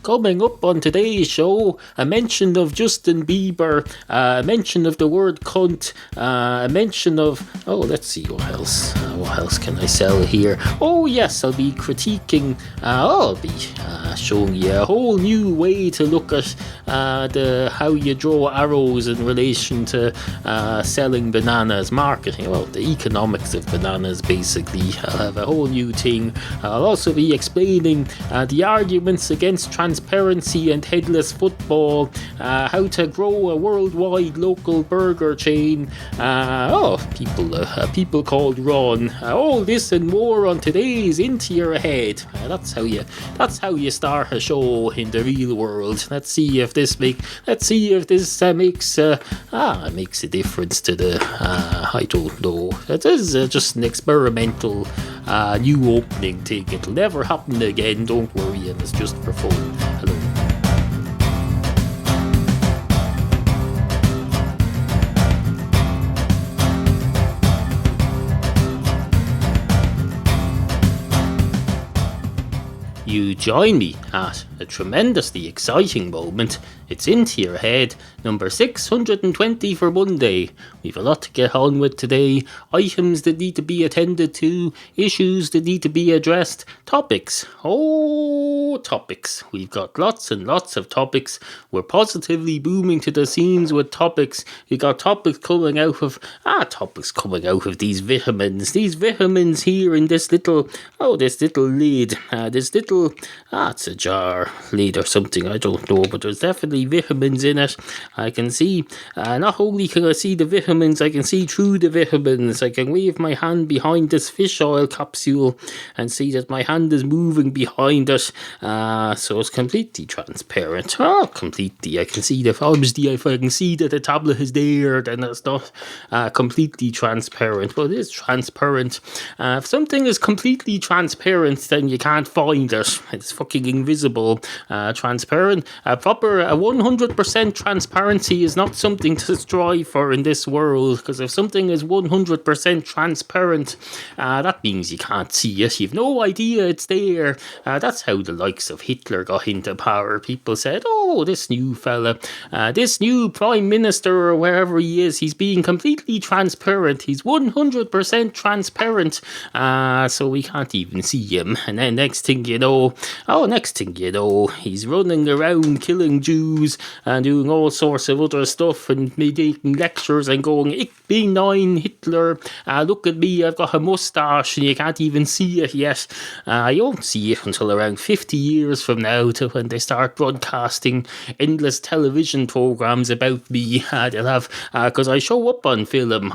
Coming up on today's show, a mention of Justin Bieber, a mention of the word cunt, a mention of, let's see, what else can I sell here? Oh yes, I'll be critiquing, I'll be showing you a whole new way to look at how you draw arrows in relation to selling bananas, marketing, the economics of bananas basically. I'll have a whole new thing. I'll also be explaining the arguments against transparency and headless football, how to grow a worldwide local burger chain, people called Ron, all this and more on today's Into Your Head. That's how you start a show in the real world. Let's see if this makes a difference to the I don't know. It is just an experimental new opening thing. It'll never happen again, don't worry, and it's just for fun. Hello. You join me at a tremendously exciting moment. It's Into Your Head, number 620 for Monday. We've a lot to get on with today. Items that need to be attended to, issues that need to be addressed, topics. Topics. We've got lots and lots of topics. We're positively booming to the scenes with topics. We've got topics coming out of these vitamins. These vitamins here in this little lid. It's a jar lid or something, I don't know, but there's definitely vitamins in it. I can see, not only can I see the vitamins, I can see through the vitamins. I can wave my hand behind this fish oil capsule and see that my hand is moving behind it, so it's completely transparent. Completely. I can see obviously if I can see that the tablet is there, then it's not completely transparent, but it is transparent. If something is completely transparent, then you can't find it. It's fucking invisible. Transparent. Proper 100% transparency is not something to strive for in this world, because if something is 100% transparent, that means you can't see it. You've no idea it's there. That's how the likes of Hitler got into power. People said, this new fella, this new prime minister or wherever he is, he's being completely transparent. He's 100% transparent, so we can't even see him. And then next thing you know, he's running around killing Jews and doing all sorts of other stuff and making lectures and going, Ich bin ein Hitler, look at me, I've got a moustache, and you can't even see it yet. You won't see it until around 50 years from now, to when they start broadcasting endless television programs about me. They'll have, because I show up on film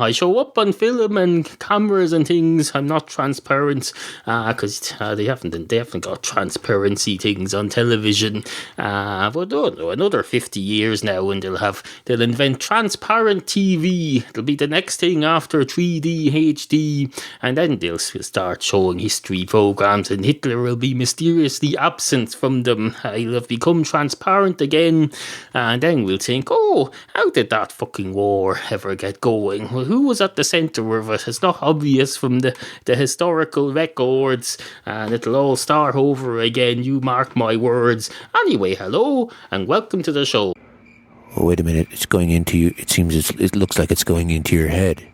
and cameras and things. I'm not transparent, because they haven't got transparency things on television. But another 50 years now, and they'll invent transparent TV. It'll be the next thing after 3D HD, and then they'll start showing history programs, and Hitler will be mysteriously absent from them. He'll have become transparent again, and then we'll think, how did that fucking war ever get going? Well, who was at the centre of it? It's not obvious from the historical records, and it'll all start over again, you mark my words. Anyway, hello, and welcome to the show. Oh, wait a minute, it's going into you. It looks like it's going into your head.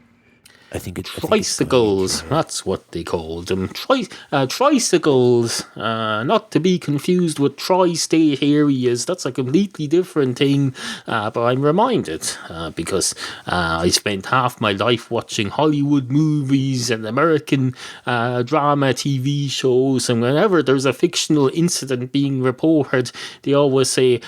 Tricycles, that's what they called them. Tricycles, not to be confused with tri-state areas. That's a completely different thing, but I'm reminded, because I spent half my life watching Hollywood movies and American drama TV shows, and whenever there's a fictional incident being reported, they always say,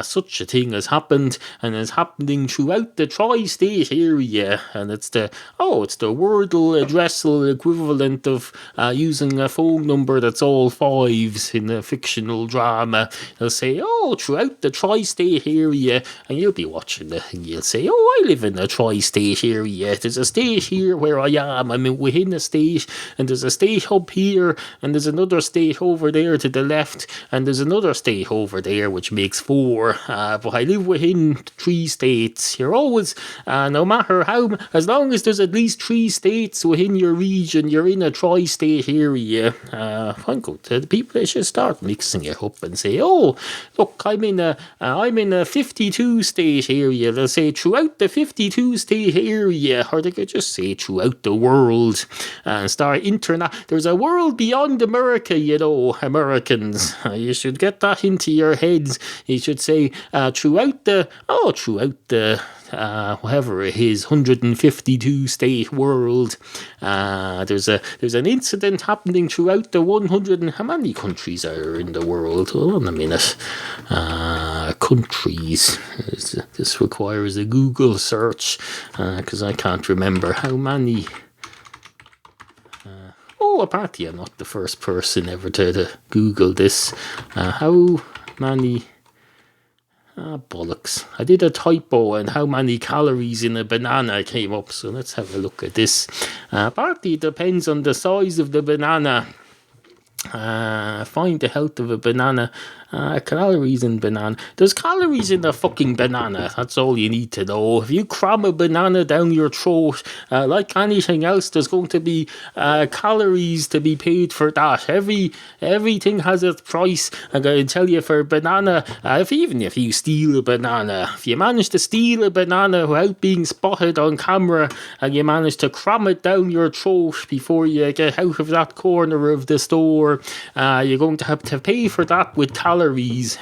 such a thing has happened, and is happening throughout the tri-state area, and it's the Wordle addressal equivalent of using a phone number that's all fives in a fictional drama. They'll say, throughout the tri-state area, and you'll be watching it, and you'll say, I live in a tri-state area. There's a state here where I am. I'm within a state, and there's a state up here, and there's another state over there to the left, and there's another state over there, which makes 4. But I live within 3 states. You're always, no matter how, as long as there's at least 3 states within your region, you're in a tri-state area, fine, go to the people, they should start mixing it up and say, oh, look, I'm in a 52 state area. They'll say throughout the 52 state area, or they could just say throughout the world, and start there's a world beyond America, you know, Americans. You should get that into your heads. You should say throughout the whatever it is, 152 state world. There's an incident happening throughout the 100 and how many countries are in the world? Hold on a minute. Countries. This requires a Google search because I can't remember how many. Apparently I'm not the first person ever to Google this. How many... bollocks. I did a typo and how many calories in a banana came up, so let's have a look at this. Partly it depends on the size of the banana. Find the health of a banana. Calories in banana. There's calories in a fucking banana. That's all you need to know. If you cram a banana down your throat, like anything else, there's going to be calories to be paid for that. Everything has its price. I'm going to tell you, for a banana, even if you steal a banana, if you manage to steal a banana without being spotted on camera, and you manage to cram it down your throat before you get out of that corner of the store, you're going to have to pay for that with calories.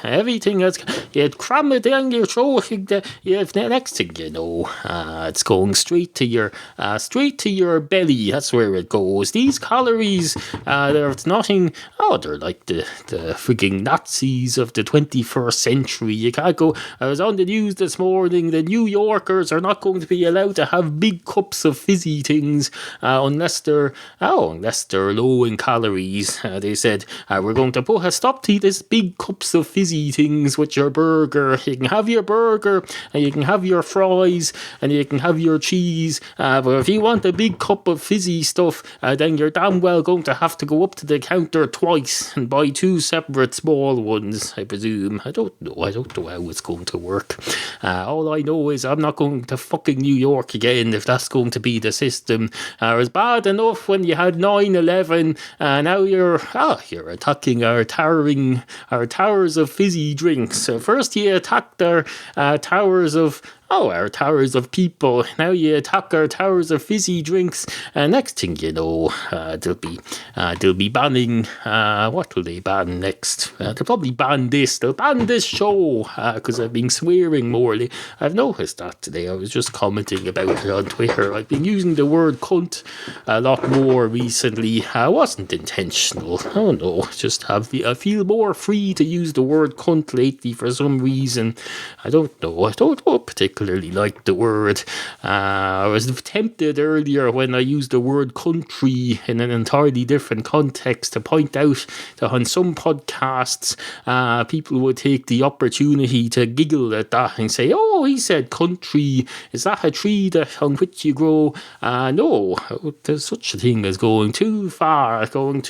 Everything else, you'd cram it down your throat. Next thing you know, it's going straight to your belly. That's where it goes. These calories, there's nothing. Oh, they're like the frigging Nazis of the 21st century. You can't go. I was on the news this morning. The New Yorkers are not going to be allowed to have big cups of fizzy things unless they're low in calories. They said we're going to put a stop to this big cups of fizzy things with your burger. You can have your burger and you can have your fries and you can have your cheese, but if you want a big cup of fizzy stuff, then you're damn well going to have to go up to the counter twice and buy 2 separate small ones, I presume. I don't know how it's going to work. All I know is I'm not going to fucking New York again if that's going to be the system. It was bad enough when you had 9/11, now you're attacking our towers of fizzy drinks. So first you attacked our towers of people. Now you attack our towers of fizzy drinks. Next thing you know, they'll be banning. What will they ban next? They'll probably ban this. They'll ban this show because I've been swearing more. I've noticed that today. I was just commenting about it on Twitter. I've been using the word cunt a lot more recently. It wasn't intentional. Oh no, just I feel more free to use the word cunt lately for some reason. I don't know. I don't particularly like the word. I was tempted earlier when I used the word country in an entirely different context to point out that on some podcasts people would take the opportunity to giggle at that and say, oh, he said country. Is that a tree on which you grow? No, there's such a thing as going too far down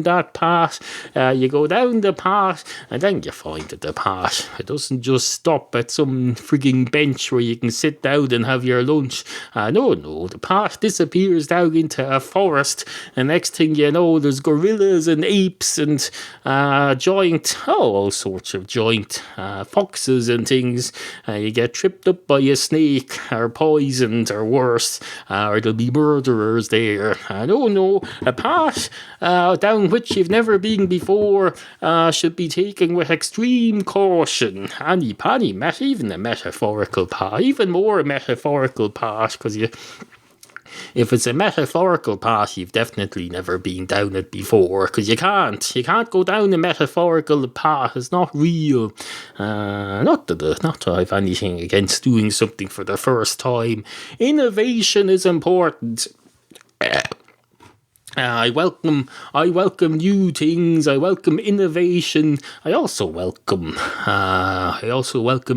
that path. You go down the path and then you find that the path, it doesn't just stop at some frigging bench where you can sit down and have your lunch. No, the path disappears down into a forest, and next thing you know, there's gorillas and apes and all sorts of giant foxes and things. You get tripped up by a snake or poisoned or worse, or there'll be murderers there. No, a path down which you've never been before should be taken with extreme caution. Even a metaphorical path, even more metaphorical path, because if it's a metaphorical path, you've definitely never been down it before, because you can't go down a metaphorical path. It's not real. Not that I have anything against doing something for the first time. Innovation is important. I welcome new things. I welcome innovation. I also welcome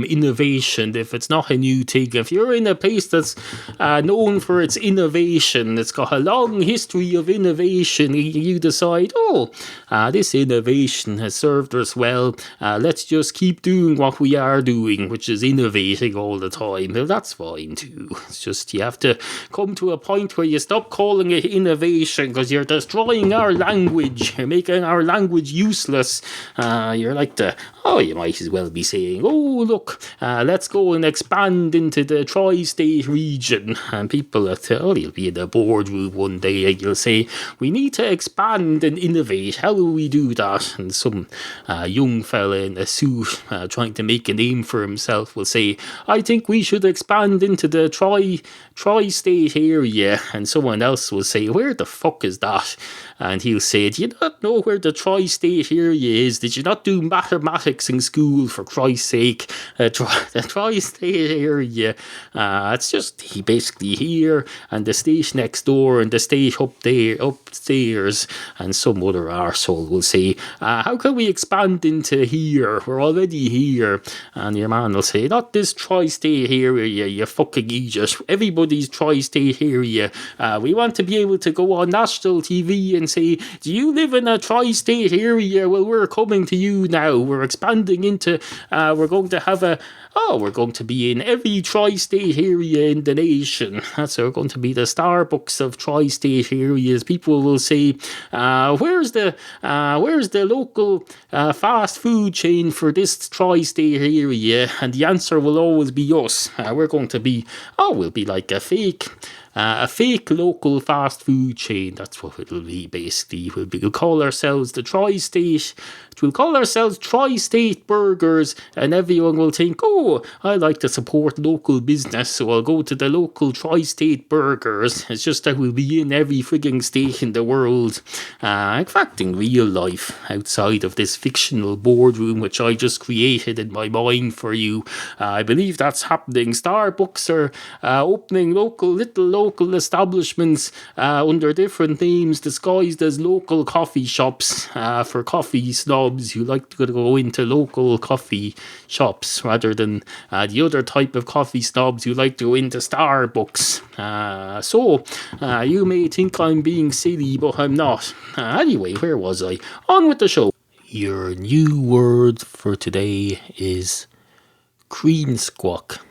innovation. If it's not a new thing, if you're in a place that's known for its innovation, it's got a long history of innovation. You decide, this innovation has served us well. Let's just keep doing what we are doing, which is innovating all the time. Well, that's fine too. It's just you have to come to a point where you stop calling it innovation, because you're destroying our language. You're making our language useless. You might as well be saying, look, let's go and expand into the tri-state region. And people will tell you'll be in a boardroom one day and you'll say, we need to expand and innovate. How will we do that? And some young fella in a suit trying to make a name for himself will say, I think we should expand into the tri-state area. And someone else will say, where the fuck is that? And he'll say, do you not know where the tri-state area is? Did you not do mathematics in school, for Christ's sake? The tri-state area, it's just basically here, and the state next door, and the state upstairs. And some other arsehole will say, how can we expand into here? We're already here. And your man will say, not this tri-state area, you fucking idiot. Everybody's tri-state area. We want to be able to go on national TV and say, do you live in a tri-state area? Well, we're coming to you now. We're expanding into, we're going to be in every tri-state area in the nation. That's we're going to be the Starbucks of tri-state areas. People will say, where's the local fast food chain for this tri-state area? And the answer will always be us. We're going to be, we'll be like a fake local fast food chain. That's what it'll be, basically. We'll call ourselves the tri-state. We'll call ourselves Tri-State Burgers, and everyone will think, I like to support local business, so I'll go to the local Tri-State Burgers. It's just that we'll be in every frigging state in the world. In fact, in real life, outside of this fictional boardroom which I just created in my mind for you, I believe that's happening. Starbucks are opening little local establishments under different names, disguised as local coffee shops for coffee snobs who like to go into local coffee shops rather than the other type of coffee snobs who like to go into Starbucks. So you may think I'm being silly, but I'm not. Anyway, where was I? On with the show. Your new word for today is crean squawk.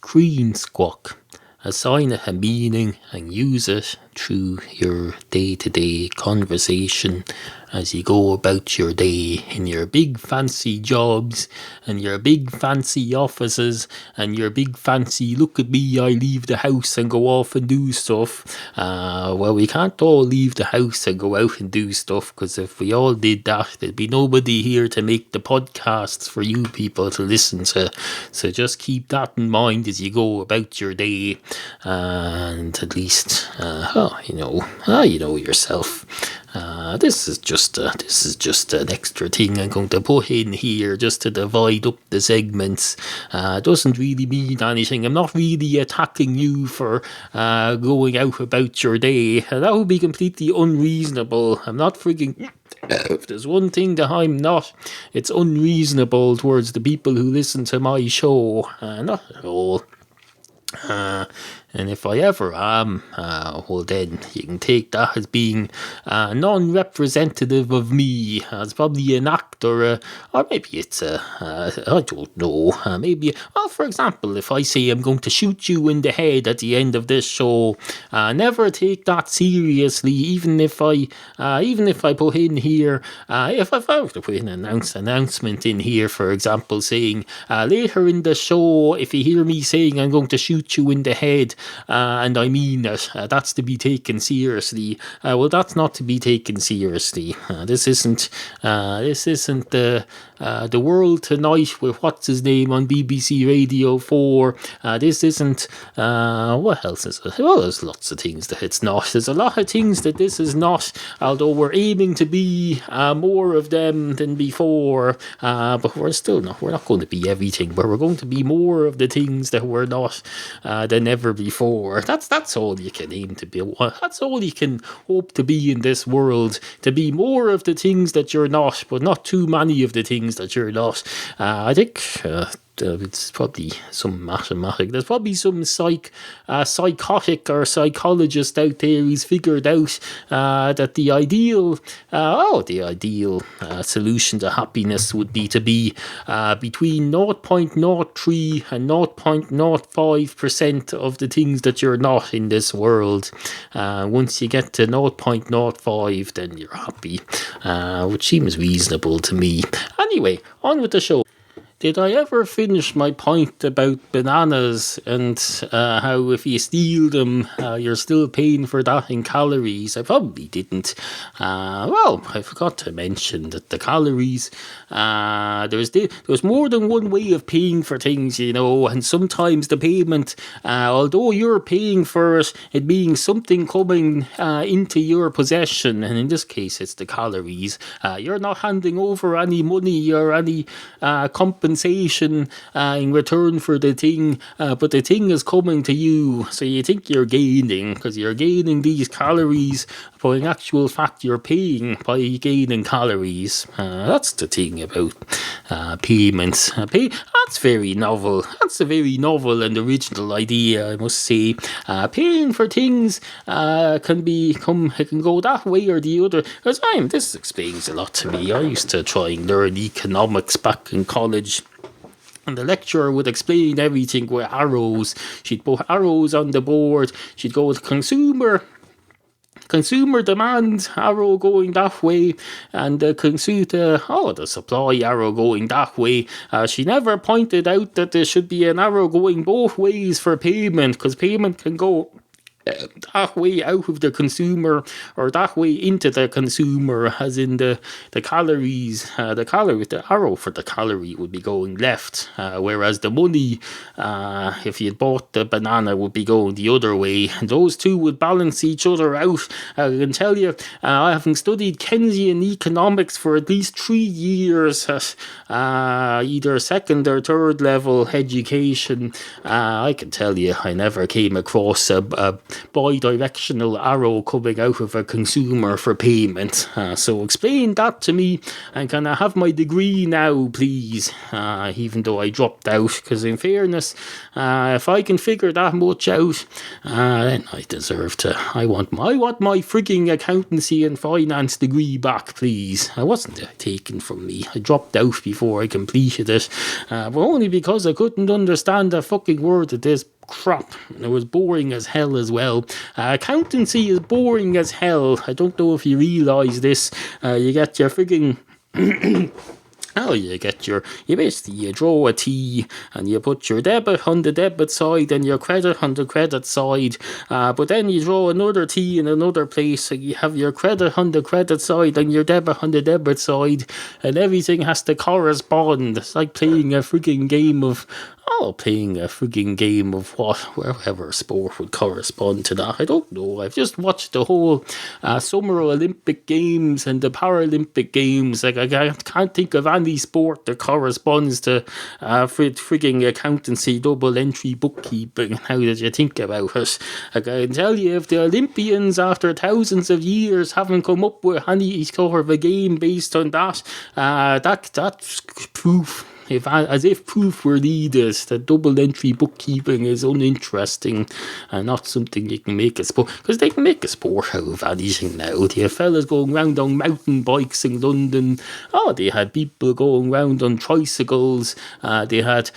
Crean squawk. Assign it a meaning and use it through your day-to-day conversation as you go about your day in your big fancy jobs and your big fancy offices and your big fancy look at me, I leave the house and go off and do stuff. Well, we can't all leave the house and go out and do stuff, because if we all did that, there'd be nobody here to make the podcasts for you people to listen to. So just keep that in mind as you go about your day, and at least you know yourself. This is just an extra thing I'm going to put in here just to divide up the segments. It doesn't really mean anything. I'm not really attacking you for going out about your day. That would be completely unreasonable. I'm not frigging... If there's one thing that I'm not, it's unreasonable towards the people who listen to my show. Not at all. And if I ever am, well then you can take that as being non-representative of me. It's probably an act or maybe it's I don't know. Maybe, for example, if I say I'm going to shoot you in the head at the end of this show, never take that seriously. Even if I put in here, if I were to put in an announcement in here, for example, saying later in the show, if you hear me saying I'm going to shoot you in the head, and I mean it, that's to be taken seriously. Well, that's not to be taken seriously. This isn't the The World Tonight with what's his name on BBC Radio 4. This isn't, what else is it? Well, there's lots of things that it's not. There's a lot of things that this is not, although we're aiming to be more of them than before. But we're still not. We're not going to be everything, but we're going to be more of the things that we're not than ever before. That's all you can aim to be. That's all you can hope to be in this world. To be more of the things that you're not, but not too many of the things that you're not. I think it's probably some mathematic. There's probably some psychotic or psychologist out there who's figured out that the ideal solution to happiness would be to be between 0.03 and 0.05% of the things that you're not in this world. Once you get to 0.05, then you're happy, which seems reasonable to me. Anyway, on with the show. Did I ever finish my point about bananas and how if you steal them, you're still paying for that in calories? I probably didn't. Well, I forgot to mention that the calories, there's more than one way of paying for things, you know, and sometimes the payment, although you're paying for it being something coming into your possession, and in this case it's the calories, you're not handing over any money or any compensation in return for the thing, but the thing is coming to you, so you think you're gaining because you're gaining these calories, but in actual fact you're paying by gaining calories. That's the thing about payments. That's very novel. That's a very novel and original idea, I must say. Paying for things it can go that way or the other. This explains a lot to me. I used to try and learn economics back in college. And the lecturer would explain everything with arrows. She'd put arrows on the board. She'd go with consumer demand arrow going that way, and the supply arrow going that way. She never pointed out that there should be an arrow going both ways for payment, because payment can go that way out of the consumer or that way into the consumer, as in the calories. The arrow for the calorie would be going left, whereas the money, if you'd bought the banana, would be going the other way. And those two would balance each other out. I can tell you, having studied Keynesian economics for at least 3 years at either second or third level education, I can tell you I never came across a bi-directional arrow coming out of a consumer for payment. So explain that to me, and can I have my degree now, please? Even though I dropped out, because in fairness, if I can figure that much out, then I deserve to. I want my frigging accountancy and finance degree back, please. It wasn't taken from me. I dropped out before I completed it, but only because I couldn't understand a fucking word of this crap. It was boring as hell as well. Accountancy is boring as hell. I don't know if you realise this. You get your frigging you draw a T and you put your debit on the debit side and your credit on the credit side, but then you draw another T in another place, so you have your credit on the credit side and your debit on the debit side, and everything has to correspond. It's like playing a frigging game of what, wherever sport would correspond to that. I don't know. I've just watched the whole Summer Olympic Games and the Paralympic Games. Like, I can't think of any sport that corresponds to frigging accountancy, double entry bookkeeping. How did you think about it? Like, I can tell you, if the Olympians, after thousands of years, haven't come up with any sort of a game based on that, that's proof. As if proof were needed that double entry bookkeeping is uninteresting and not something you can make a sport, because they can make a sport out of anything now. They have fellas going round on mountain bikes in London. They had people going round on tricycles. They had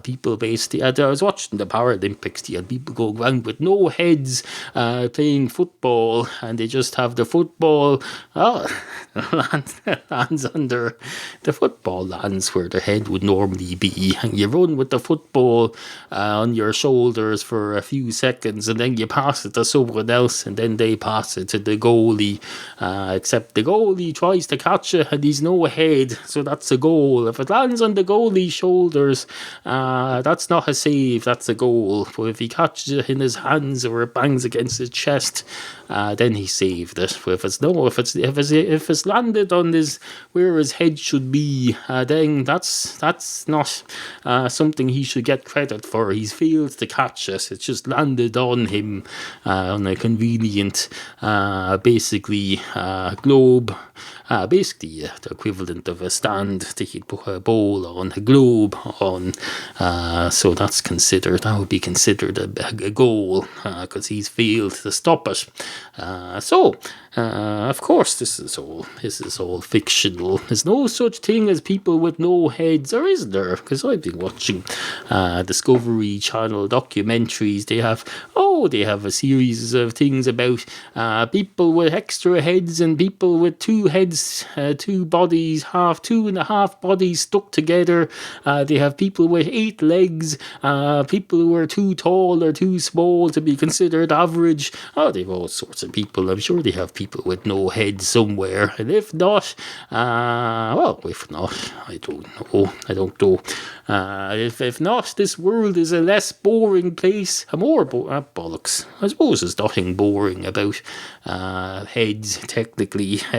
people based. I was watching the Paralympics. They had people going round with no heads playing football, and they just have the football lands under the football lands hands where the head would normally be, and you run with the football on your shoulders for a few seconds, and then you pass it to someone else, and then they pass it to the goalie, except the goalie tries to catch it and he's no head, so that's a goal. If it lands on the goalie's shoulders, that's not a save, that's a goal. But if he catches it in his hands or it bangs against his chest, then he saved it. But if it's landed on his where his head should be, then that's not something he should get credit for. He's failed to catch it. It's just landed on him on a convenient, globe. Basically the equivalent of a stand that you'd put a bowl on, a globe on. So that would be considered a goal, because he's failed to stop it. Of course, this is all fictional. There's no such thing as people with no heads, or is there? Because I've been watching Discovery Channel documentaries. They have a series of things about people with extra heads and people with two heads, two bodies, two and a half bodies stuck together. They have people with 8 legs, people who are too tall or too small to be considered average. They've all sorts of people. I'm sure they have people with no head somewhere. And if not, I don't know. If not, this world is a less boring place. Bollocks. I suppose there's nothing boring about heads, technically. If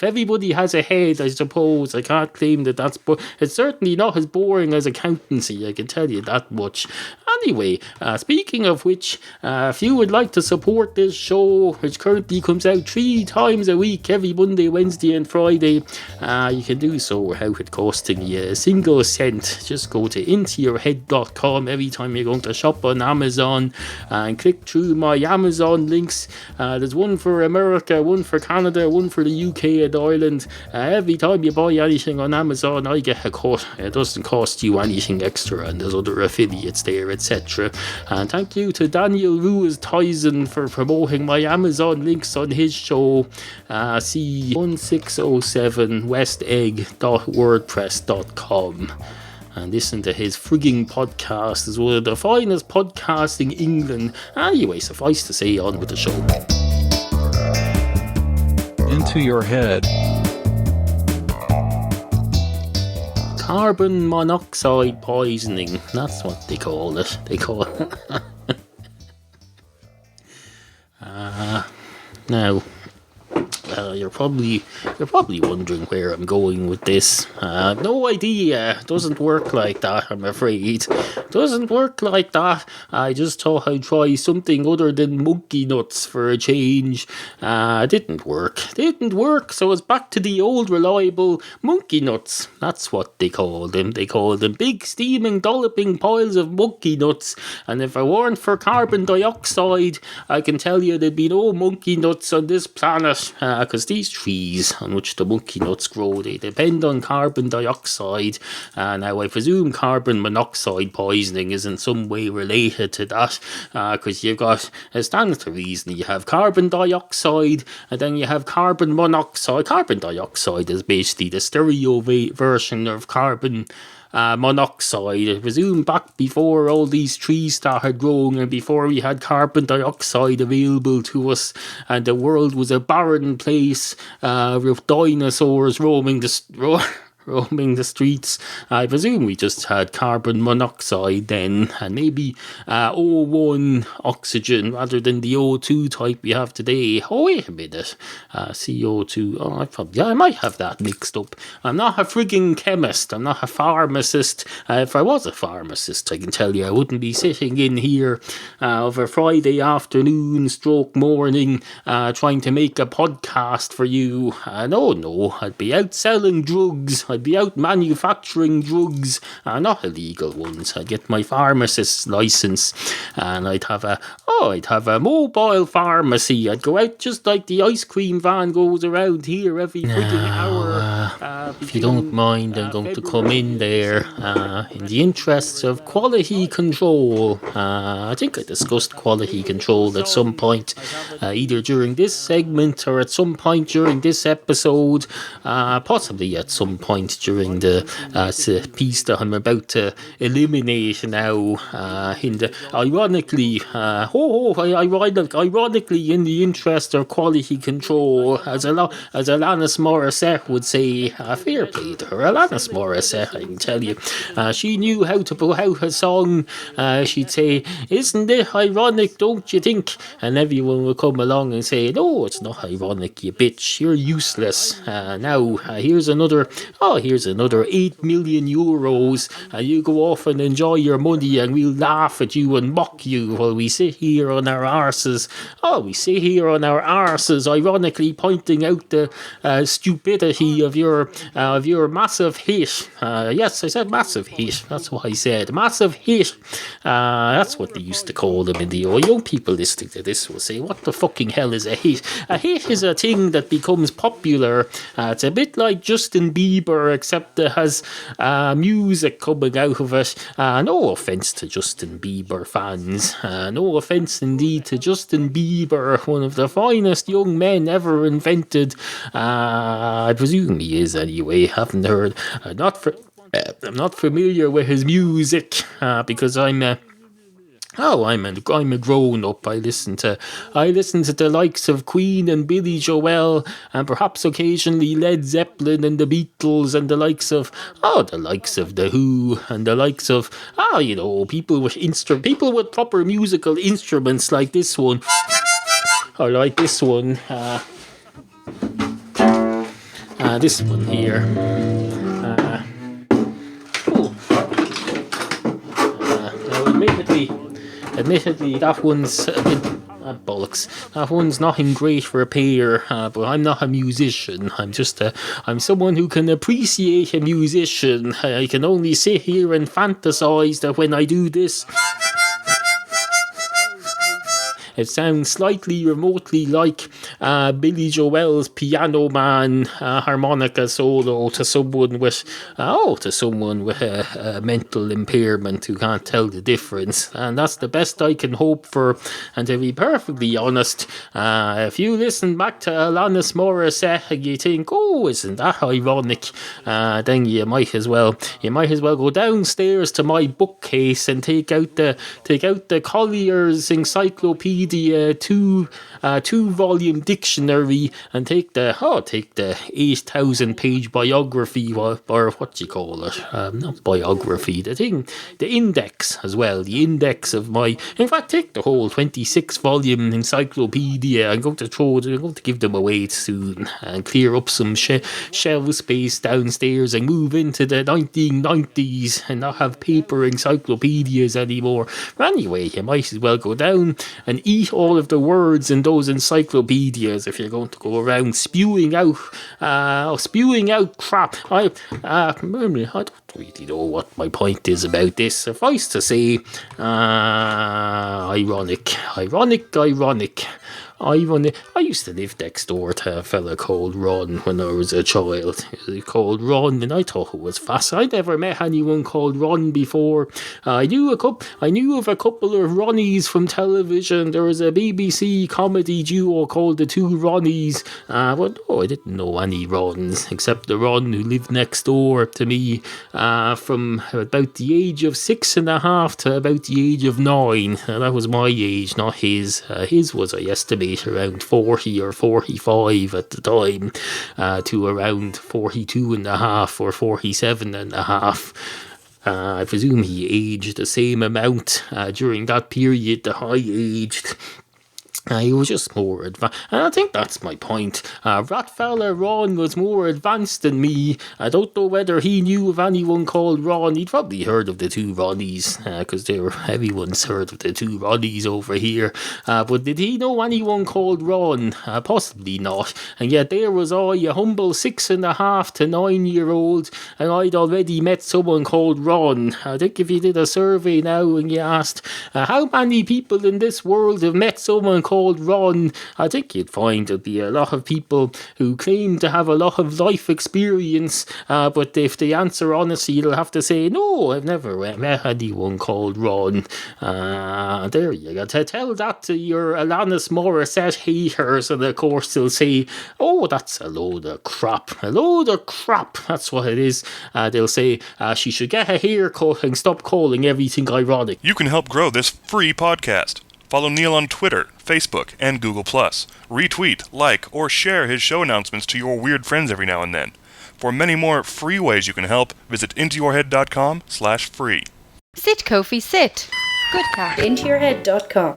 everybody has a head, I suppose. I can't claim that that's... It's certainly not as boring as accountancy, I can tell you that much. Anyway, speaking of which, if you would like to support this show, which currently comes out 3 times a week, every Monday, Wednesday and Friday, you can do so without it costing you a single cent. Just go to intoyourhead.com every time you're going to shop on Amazon, and click through my Amazon links. There's one for America, one for Canada, one for the UK and Ireland. Every time you buy anything on Amazon, I get a cut. It doesn't cost you anything extra, and there's other affiliates there, etc. And thank you to Daniel Ruiz-Tyson for promoting my Amazon links on his show. See 1607westegg.wordpress.com and listen to his frigging podcast. Is one of the finest podcasts in England. Anyway, suffice to say, on with the show. Into your head. Carbon monoxide poisoning. That's what they call it. Now, you're probably wondering where I'm going with this. No idea. It doesn't work like that, I'm afraid. Doesn't work like that. I just thought I'd try something other than monkey nuts for a change. Didn't work, so it's back to the old reliable monkey nuts. That's what they call them. They call them big steaming dolloping piles of monkey nuts, and if it weren't for carbon dioxide, I can tell you there'd be no monkey nuts on this planet, because these trees on which the monkey nuts grow, they depend on carbon dioxide. Now I presume carbon monoxide poisoning is in some way related to that, because you've got, it stands to reason, you have carbon dioxide and then you have carbon monoxide. Carbon dioxide is basically the stereo version of carbon monoxide. I presume back before all these trees started growing and before we had carbon dioxide available to us, and the world was a barren place with dinosaurs roaming the streets. I presume we just had carbon monoxide then, and maybe O1 oxygen rather than the O2 type we have today. Oh, wait a minute. CO2. I might have that mixed up. I'm not a frigging chemist. I'm not a pharmacist. If I was a pharmacist, I can tell you I wouldn't be sitting in here of a Friday afternoon stroke morning trying to make a podcast for you. No, I'd be out selling drugs. I'd be out manufacturing drugs, not illegal ones. I'd get my pharmacist's license, and I'd have a mobile pharmacy. I'd go out just like the ice cream van goes around here every freaking hour. If you don't mind, I'm going to come in there in the interests of quality control. I think I discussed quality control at some point, either during this segment or at some point during this episode, possibly at some point point during the piece that I'm about to eliminate now. Ironically, in the interest of quality control, as Alanis Morissette would say, fair play to her. Alanis Morissette, I can tell you, she knew how to put out a song. She'd say, "Isn't it ironic, don't you think?" And everyone would come along and say, "No, it's not ironic, you bitch. You're useless." Now, here's another 8 million euros. You go off and enjoy your money, and we'll laugh at you and mock you while we sit here on our arses. Ironically pointing out the stupidity of your massive hit. Yes, I said massive hit. That's what I said. Massive hit. That's what they used to call them in the young people listening to this will say, "What the fucking hell is a hit?" A hit is a thing that becomes popular. It's a bit like Justin Bieber, except it has music coming out of it. No offence to Justin Bieber fans. No offence indeed to Justin Bieber, one of the finest young men ever invented. I presume he is anyway. Haven't heard. I'm not familiar with his music because I'm a grown up. I listen to the likes of Queen and Billy Joel, and perhaps occasionally Led Zeppelin and the Beatles, and the likes of the Who, and the likes of people with proper musical instruments like this one, or like this one. This one here. Admittedly, that one's a bit bollocks. That one's not in great repair, but I'm not a musician. I'm someone who can appreciate a musician. I can only sit here and fantasize that when I do this, it sounds slightly remotely like Billy Joel's Piano Man harmonica solo to someone with a mental impairment who can't tell the difference. And that's the best I can hope for. And to be perfectly honest, if you listen back to Alanis Morissette and you think, "Oh, isn't that ironic?" Then you might as well go downstairs to my bookcase and take out the Collier's Encyclopedia 2-volume dictionary and take the 8,000 page biography, or what do you call it? Not biography, the index as well. The index of in fact, take the whole 26-volume encyclopedia. I'm going to give them away soon and clear up some shelf space downstairs and move into the 1990s and not have paper encyclopedias anymore. But anyway, you might as well go down and eat all of the words in those encyclopedias if you're going to go around spewing out crap. I don't really know what my point is about this. Suffice to say, ironic. I used to live next door to a fella called Ron when I was a child. He was called Ron, and I thought it was fast. I never met anyone called Ron before. I knew of a couple of Ronnies from television. There was a BBC comedy duo called the Two Ronnies. But no, I didn't know any Rons except the Ron who lived next door to me from about the age of 6.5 to about the age of 9. That was my age, not his. His was, I estimate, around 40 or 45 at the time, to around 42.5 or 47.5. I presume he aged the same amount during that period that I aged. He was just more advanced, and I think that's my point. That fella Ron was more advanced than me. I don't know whether he knew of anyone called Ron. He'd probably heard of the Two Ronnies, because everyone's heard of the Two Ronnies over here. But did he know anyone called Ron? Possibly not. And yet there was I, a humble 6.5 to 9-year-old, and I'd already met someone called Ron. I think if you did a survey now and you asked, how many people in this world have met someone called called Ron, I think you'd find there'd be a lot of people who claim to have a lot of life experience, but if they answer honestly, you'll have to say, no, I've never met anyone called Ron. There you go. To tell that to your Alanis Morissette haters, and of course they'll say, oh, that's a load of crap. A load of crap. That's what it is. They'll say she should get a haircut and stop calling everything ironic. You can help grow this free podcast. Follow Neal on Twitter, Facebook, and Google+. Retweet, like, or share his show announcements to your weird friends every now and then. For many more free ways you can help, visit intoyourhead.com/free. Sit, Kofi, sit. Good cat. Intoyourhead.com